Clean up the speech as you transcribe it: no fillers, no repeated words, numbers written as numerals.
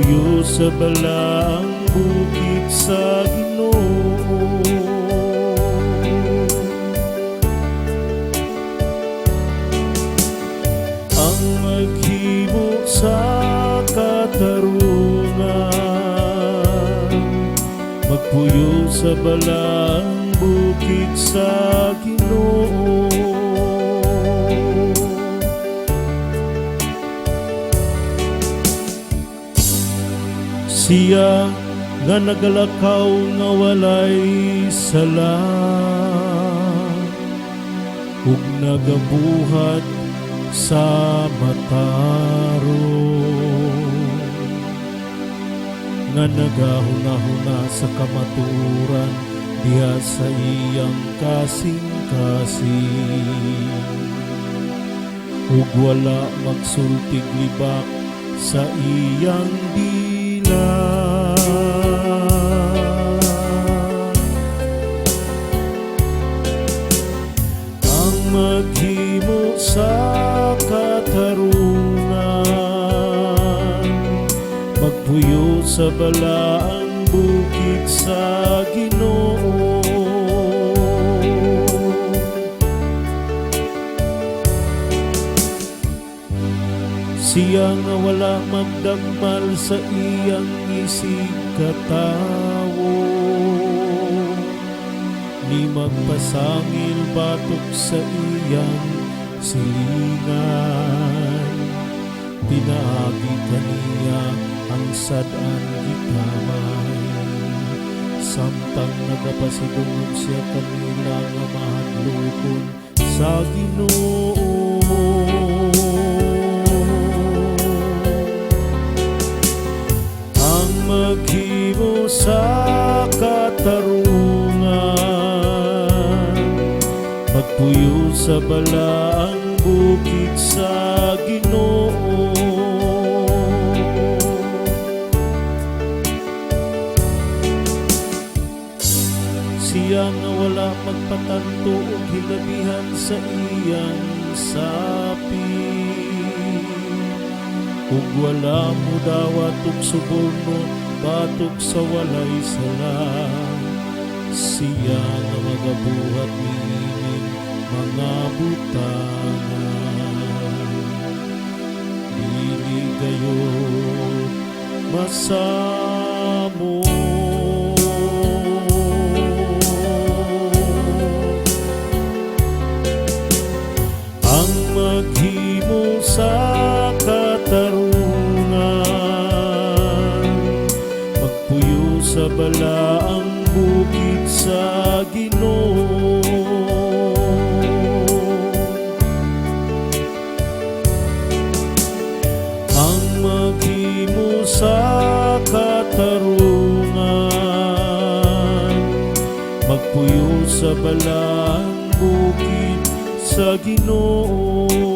magpuyo sa balaang bukid sa Ginoo. Ang maghimo sa katarungan, magpuyo sa balaang bukid sa Ginoo. Siya nga nagalakaw nga walay sala, ug nagabuhat sa matarong, nga nagahuna-huna sa kamaturan diha sa iyang kasing-kasing, ug wala magsultig libak sa iyang dila. Ang maghimo sa katarungan, magpuyo sa balaang bukid sa Ginoo. Siya nga wala magdagmal sa iyang isig katawo, ni magpasangil batok sa iyang silingan. Pinaagi kaniya ang sad-an gikamay, samtang nagapasidungog siya kanila nga mahadlokon sa Ginoo. Maghimo sa katarungan, magpuyo sa balaang bukid sa Ginoo. Siya nga wala magpatanto og hilabihan sa iyang sapi, ug wala mo dawat og suborno batok sa walay sala. Siya nga magabuhat niining mga butanan, dili gayud masamo. Ang maghimo sa katarungan, magpuyo sa balaang bukid sa Ginoo. Ang maghimo sa katarungan, magpuyo sa balaang bukid sa Ginoo.